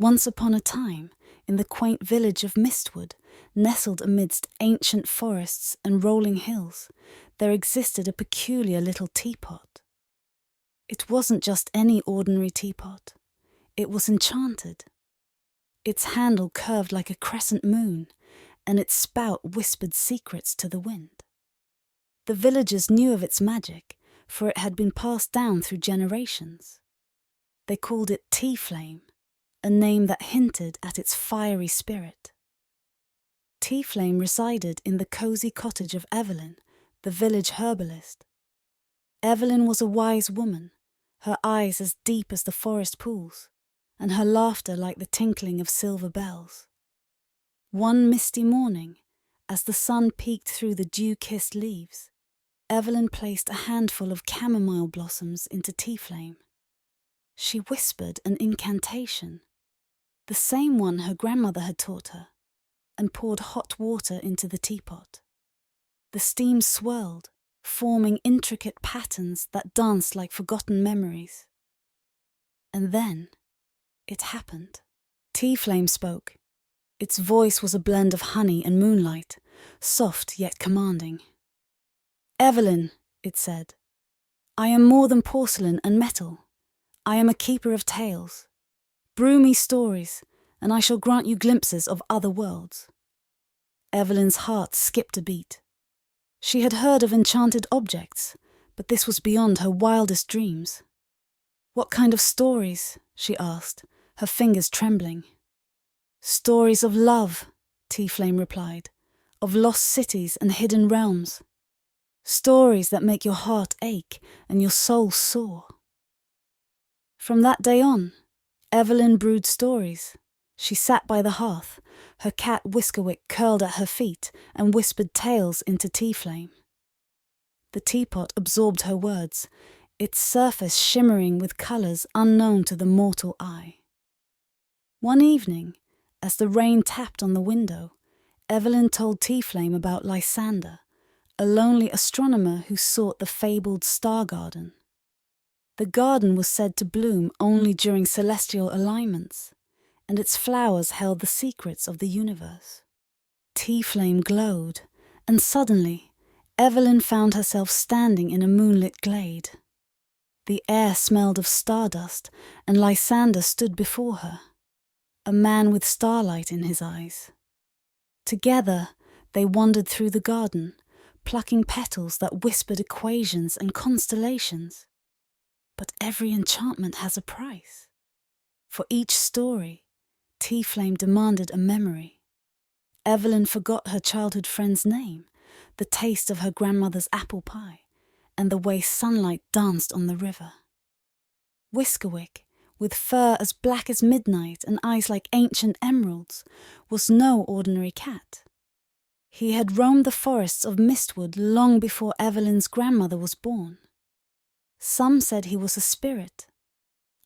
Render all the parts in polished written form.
Once upon a time, in the quaint village of Mistwood, nestled amidst ancient forests and rolling hills, there existed a peculiar little teapot. It wasn't just any ordinary teapot. It was enchanted. Its handle curved like a crescent moon, and its spout whispered secrets to the wind. The villagers knew of its magic, for it had been passed down through generations. They called it Tea Flame, a name that hinted at its fiery spirit. Tea Flame resided in the cosy cottage of Evelyn, the village herbalist. Evelyn was a wise woman, her eyes as deep as the forest pools, and her laughter like the tinkling of silver bells. One misty morning, as the sun peeked through the dew-kissed leaves, Evelyn placed a handful of chamomile blossoms into Tea Flame. She whispered an incantation, the same one her grandmother had taught her, and poured hot water into the teapot. The steam swirled, forming intricate patterns that danced like forgotten memories. And then it happened. Tea Flame spoke. Its voice was a blend of honey and moonlight, soft yet commanding. "Evelyn," it said, "I am more than porcelain and metal. I am a keeper of tales. Brew me stories, and I shall grant you glimpses of other worlds." Evelyn's heart skipped a beat. She had heard of enchanted objects, but this was beyond her wildest dreams. "What kind of stories?" she asked, her fingers trembling. "Stories of love," Tea Flame replied, "of lost cities and hidden realms. Stories that make your heart ache and your soul soar." From that day on, Evelyn brewed stories. She sat by the hearth, her cat Whiskerwick curled at her feet and whispered tales into Tea Flame. The teapot absorbed her words, its surface shimmering with colours unknown to the mortal eye. One evening, as the rain tapped on the window, Evelyn told Tea Flame about Lysander, a lonely astronomer who sought the fabled star garden. The garden was said to bloom only during celestial alignments, and its flowers held the secrets of the universe. Tea Flame glowed, and suddenly Evelyn found herself standing in a moonlit glade. The air smelled of stardust, and Lysander stood before her, a man with starlight in his eyes. Together they wandered through the garden, plucking petals that whispered equations and constellations. But every enchantment has a price. For each story, Tea Flame demanded a memory. Evelyn forgot her childhood friend's name, the taste of her grandmother's apple pie, and the way sunlight danced on the river. Whiskerwick, with fur as black as midnight and eyes like ancient emeralds, was no ordinary cat. He had roamed the forests of Mistwood long before Evelyn's grandmother was born. Some said he was a spirit.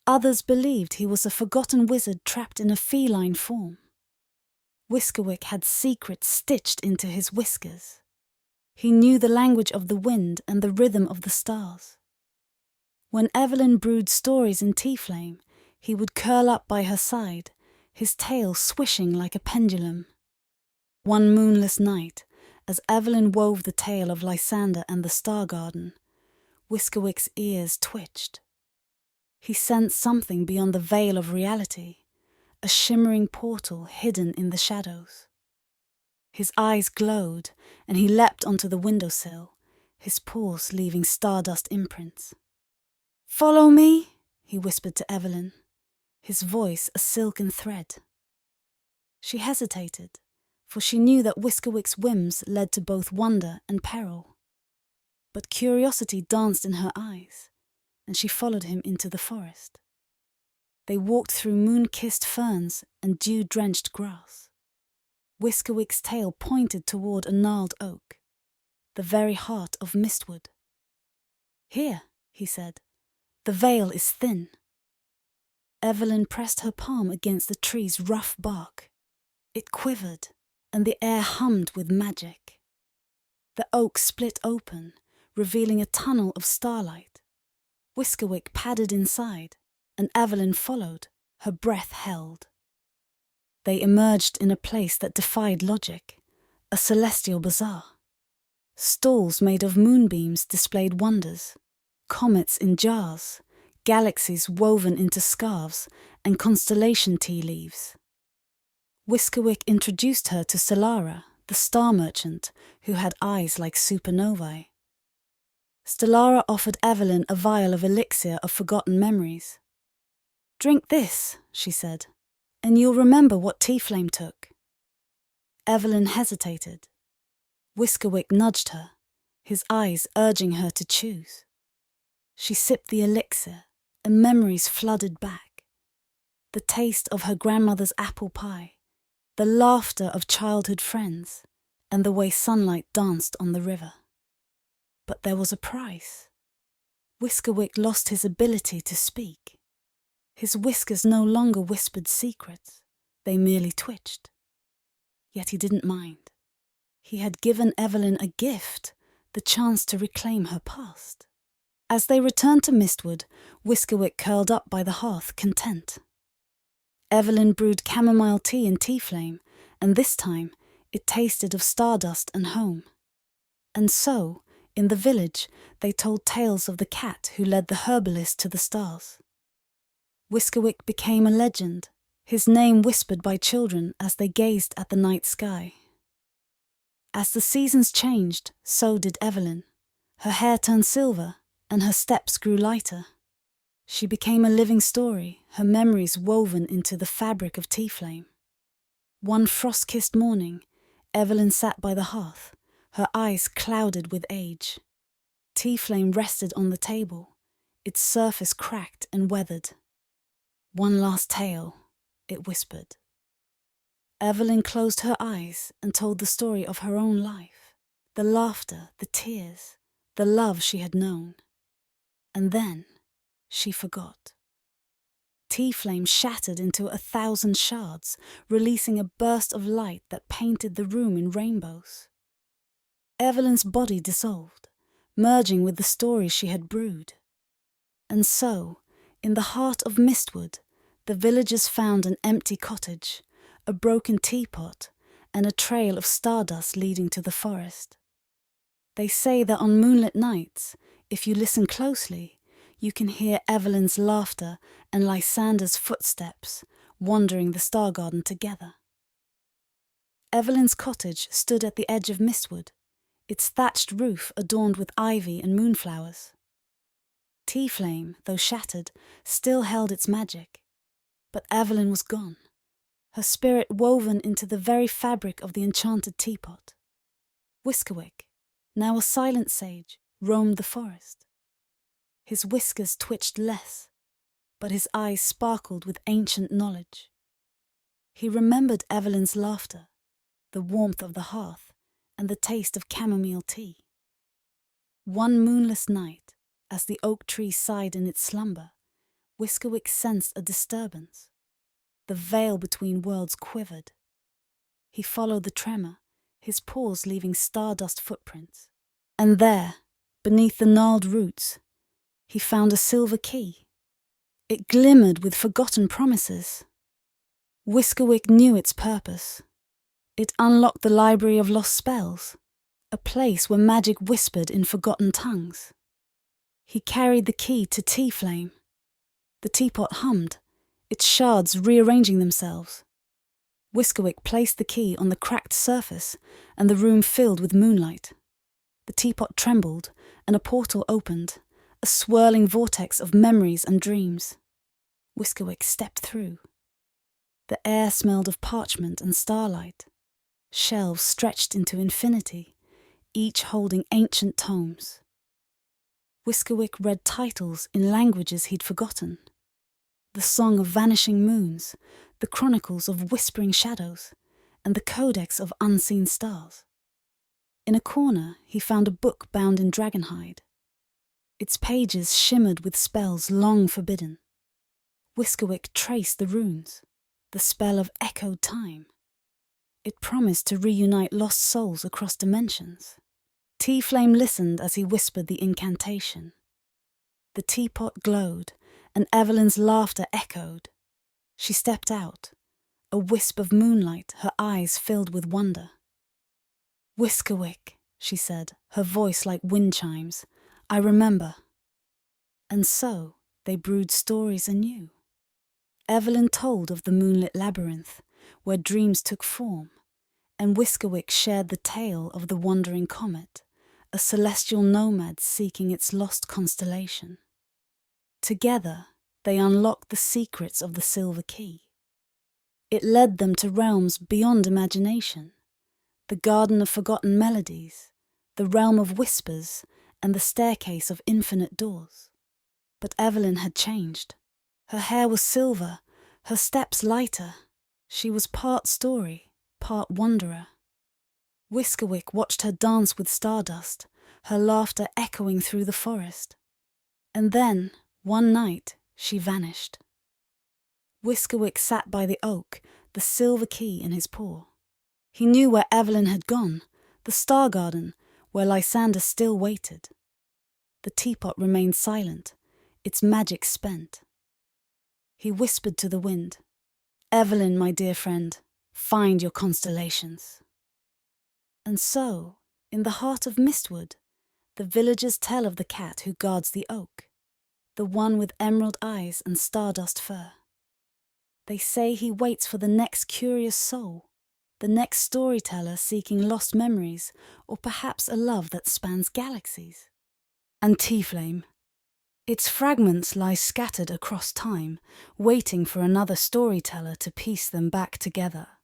Others believed he was a forgotten wizard trapped in a feline form. Whiskerwick had secrets stitched into his whiskers. He knew the language of the wind and the rhythm of the stars. When Evelyn brewed stories in Tea Flame, he would curl up by her side, his tail swishing like a pendulum. One moonless night, as Evelyn wove the tale of Lysander and the Star Garden, Whiskerwick's ears twitched. He sensed something beyond the veil of reality, a shimmering portal hidden in the shadows. His eyes glowed, and he leapt onto the windowsill, his paws leaving stardust imprints. "Follow me," he whispered to Evelyn, his voice a silken thread. She hesitated, for she knew that Whiskerwick's whims led to both wonder and peril. But curiosity danced in her eyes, and she followed him into the forest. They walked through moon-kissed ferns and dew-drenched grass. Whiskerwick's tail pointed toward a gnarled oak, the very heart of Mistwood. "Here," he said, "the veil is thin." Evelyn pressed her palm against the tree's rough bark. It quivered, and the air hummed with magic. The oak split open, revealing a tunnel of starlight. Whiskerwick padded inside, and Evelyn followed, her breath held. They emerged in a place that defied logic, a celestial bazaar. Stalls made of moonbeams displayed wonders, comets in jars, galaxies woven into scarves, and constellation tea leaves. Whiskerwick introduced her to Stellara, the star merchant, who had eyes like supernovae. Stellara offered Evelyn a vial of elixir of forgotten memories. "Drink this," she said, "and you'll remember what Tea-Flame took." Evelyn hesitated. Whiskerwick nudged her, his eyes urging her to choose. She sipped the elixir, and memories flooded back. The taste of her grandmother's apple pie, the laughter of childhood friends, and the way sunlight danced on the river. But there was a price. Whiskerwick lost his ability to speak. His whiskers no longer whispered secrets, they merely twitched. Yet he didn't mind. He had given Evelyn a gift, the chance to reclaim her past. As they returned to Mistwood, Whiskerwick curled up by the hearth, content. Evelyn brewed chamomile tea in Tea-Flame, and this time it tasted of stardust and home. And so, in the village, they told tales of the cat who led the herbalist to the stars. Whiskerwick became a legend, his name whispered by children as they gazed at the night sky. As the seasons changed, so did Evelyn. Her hair turned silver, and her steps grew lighter. She became a living story, her memories woven into the fabric of Tea-Flame. One frost-kissed morning, Evelyn sat by the hearth, her eyes clouded with age. Tea-Flame rested on the table, its surface cracked and weathered. "One last tale," it whispered. Evelyn closed her eyes and told the story of her own life, the laughter, the tears, the love she had known. And then she forgot. Tea-Flame shattered into 1,000 shards, releasing a burst of light that painted the room in rainbows. Evelyn's body dissolved, merging with the story she had brewed. And so, in the heart of Mistwood, the villagers found an empty cottage, a broken teapot, and a trail of stardust leading to the forest. They say that on moonlit nights, if you listen closely, you can hear Evelyn's laughter and Lysander's footsteps wandering the Star Garden together. Evelyn's cottage stood at the edge of Mistwood, its thatched roof adorned with ivy and moonflowers. Tea-Flame, though shattered, still held its magic. But Evelyn was gone, her spirit woven into the very fabric of the enchanted teapot. Whiskerwick, now a silent sage, roamed the forest. His whiskers twitched less, but his eyes sparkled with ancient knowledge. He remembered Evelyn's laughter, the warmth of the hearth, and the taste of chamomile tea. One moonless night, as the oak tree sighed in its slumber, Whiskerwick sensed a disturbance. The veil between worlds quivered. He followed the tremor, his paws leaving stardust footprints. And there, beneath the gnarled roots, he found a silver key. It glimmered with forgotten promises. Whiskerwick knew its purpose. It unlocked the library of lost spells, a place where magic whispered in forgotten tongues. He carried the key to Tea-Flame. The teapot hummed, its shards rearranging themselves. Whiskerwick placed the key on the cracked surface, and the room filled with moonlight. The teapot trembled, and a portal opened, a swirling vortex of memories and dreams. Whiskerwick stepped through. The air smelled of parchment and starlight. Shelves stretched into infinity, each holding ancient tomes. Whiskerwick read titles in languages he'd forgotten. The Song of Vanishing Moons, the Chronicles of Whispering Shadows, and the Codex of Unseen Stars. In a corner, he found a book bound in dragonhide. Its pages shimmered with spells long forbidden. Whiskerwick traced the runes, the spell of echoed time. It promised to reunite lost souls across dimensions. Tea-Flame listened as he whispered the incantation. The teapot glowed, and Evelyn's laughter echoed. She stepped out, a wisp of moonlight, her eyes filled with wonder. "Whiskerwick," she said, her voice like wind chimes. "I remember." And so they brewed stories anew. Evelyn told of the moonlit labyrinth, where dreams took form, and Whiskerwick shared the tale of the wandering comet, a celestial nomad seeking its lost constellation. Together, they unlocked the secrets of the Silver Key. It led them to realms beyond imagination, the Garden of Forgotten Melodies, the Realm of Whispers, and the Staircase of Infinite Doors. But Evelyn had changed. Her hair was silver, her steps lighter. She was part story, part wanderer. Whiskerwick watched her dance with stardust, her laughter echoing through the forest. And then, one night, she vanished. Whiskerwick sat by the oak, the silver key in his paw. He knew where Evelyn had gone, the Star Garden, where Lysander still waited. The teapot remained silent, its magic spent. He whispered to the wind, "Evelyn, my dear friend, find your constellations." And so, in the heart of Mistwood, the villagers tell of the cat who guards the oak, the one with emerald eyes and stardust fur. They say he waits for the next curious soul, the next storyteller seeking lost memories, or perhaps a love that spans galaxies. And Tea-Flame. Its fragments lie scattered across time, waiting for another storyteller to piece them back together.